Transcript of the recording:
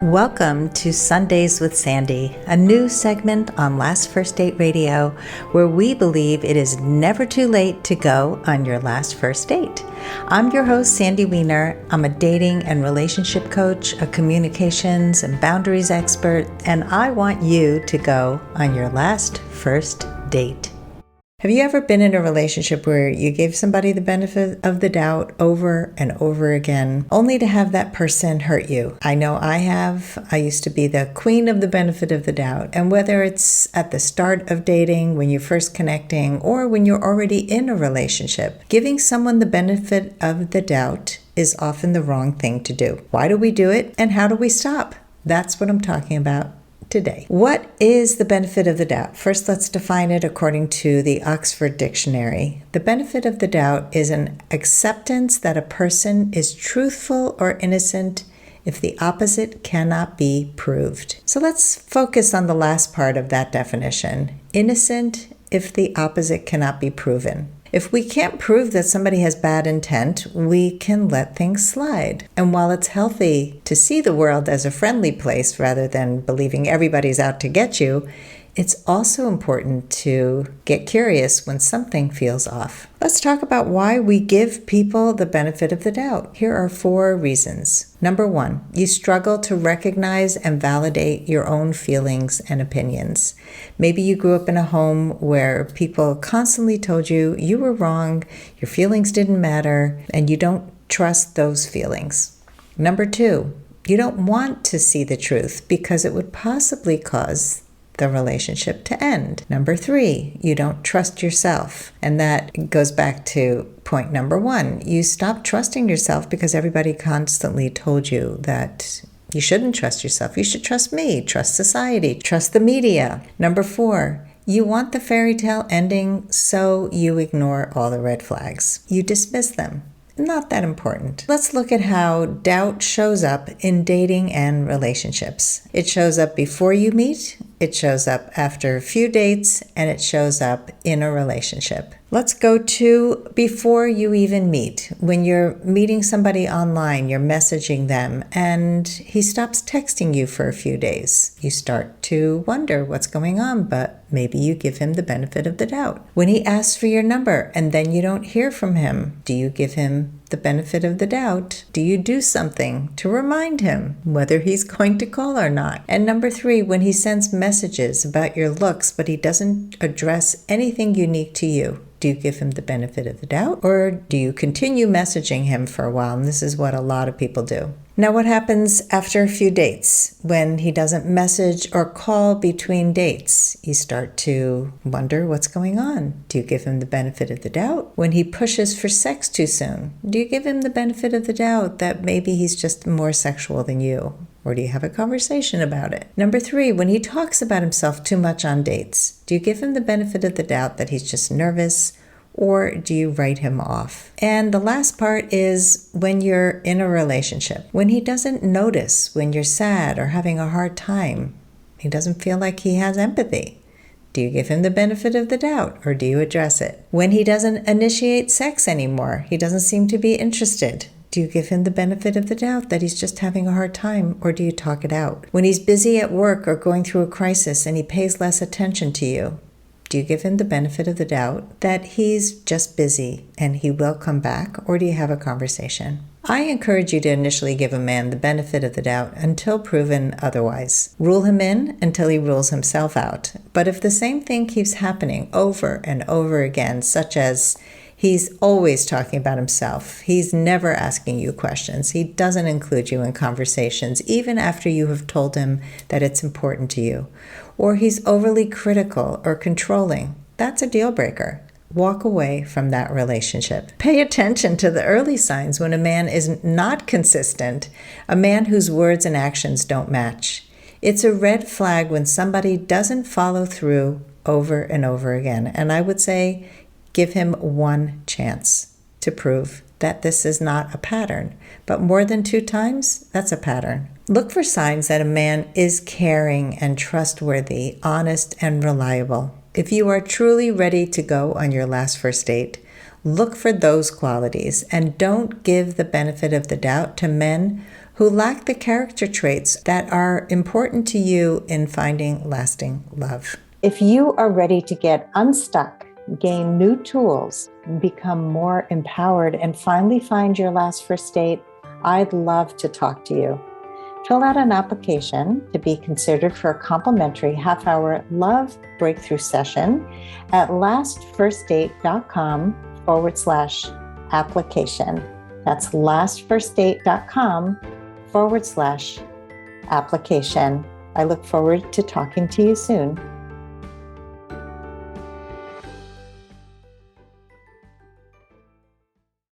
Welcome to Sundays with Sandy, a new segment on Last First Date Radio where we believe it is never too late to go on your last first date. I'm your host, Sandy Weiner. I'm a dating and relationship coach, a communications and boundaries expert, and I want you to go on your last first date. Have you ever been in a relationship where you gave somebody the benefit of the doubt over and over again, only to have that person hurt you? I know I have. I used to be the queen of the benefit of the doubt. And whether it's at the start of dating, when you're first connecting, or when you're already in a relationship, giving someone the benefit of the doubt is often the wrong thing to do. Why do we do it, and how do we stop? That's what I'm talking about today. What is the benefit of the doubt? First, let's define it according to the Oxford Dictionary. The benefit of the doubt is an acceptance that a person is truthful or innocent if the opposite cannot be proved. So let's focus on the last part of that definition. Innocent if the opposite cannot be proven. If we can't prove that somebody has bad intent, we can let things slide. And while it's healthy to see the world as a friendly place rather than believing everybody's out to get you, it's also important to get curious when something feels off. Let's talk about why we give people the benefit of the doubt. Here are 4 reasons. Number 1, you struggle to recognize and validate your own feelings and opinions. Maybe you grew up in a home where people constantly told you you were wrong, your feelings didn't matter, and you don't trust those feelings. Number 2, you don't want to see the truth because it would possibly cause the relationship to end. Number 3, you don't trust yourself. And that goes back to point number 1. You stop trusting yourself because everybody constantly told you that you shouldn't trust yourself. You should trust me, trust society, trust the media. Number 4, you want the fairy tale ending, so you ignore all the red flags. You dismiss them. Not that important. Let's look at how doubt shows up in dating and relationships. It shows up before you meet, it shows up after a few dates, and it shows up in a relationship. Let's go to before you even meet. When you're meeting somebody online, you're messaging them, and he stops texting you for a few days. You start to wonder what's going on, but maybe you give him the benefit of the doubt. When he asks for your number and then you don't hear from him, do you give him the benefit of the doubt? Do you do something to remind him whether he's going to call or not? And number 3, when he sends messages about your looks, but he doesn't address anything unique to you, do you give him the benefit of the doubt, or do you continue messaging him for a while? And this is what a lot of people do. Now, what happens after a few dates when he doesn't message or call between dates? You start to wonder what's going on. Do you give him the benefit of the doubt? When he pushes for sex too soon, do you give him the benefit of the doubt that maybe he's just more sexual than you? Or do you have a conversation about it? Number 3, when he talks about himself too much on dates, do you give him the benefit of the doubt that he's just nervous, or do you write him off? And the last part is when you're in a relationship. When he doesn't notice when you're sad or having a hard time, he doesn't feel like he has empathy. Do you give him the benefit of the doubt, or do you address it? When he doesn't initiate sex anymore, he doesn't seem to be interested. Do you give him the benefit of the doubt that he's just having a hard time, or do you talk it out? When he's busy at work or going through a crisis and he pays less attention to you, do you give him the benefit of the doubt that he's just busy and he will come back, or do you have a conversation? I encourage you to initially give a man the benefit of the doubt until proven otherwise. Rule him in until he rules himself out. But if the same thing keeps happening over and over again, such as he's always talking about himself, he's never asking you questions, he doesn't include you in conversations, even after you have told him that it's important to you, or he's overly critical or controlling, that's a deal breaker. Walk away from that relationship. Pay attention to the early signs when a man is not consistent, a man whose words and actions don't match. It's a red flag when somebody doesn't follow through over and over again. And I would say, give him one chance to prove that this is not a pattern. But more than 2 times, that's a pattern. Look for signs that a man is caring and trustworthy, honest and reliable. If you are truly ready to go on your last first date, look for those qualities and don't give the benefit of the doubt to men who lack the character traits that are important to you in finding lasting love. If you are ready to get unstuck, gain new tools, become more empowered, and finally find your last first date, I'd love to talk to you. Fill out an application to be considered for a complimentary half-hour love breakthrough session at lastfirstdate.com/application. That's lastfirstdate.com/application. I look forward to talking to you soon.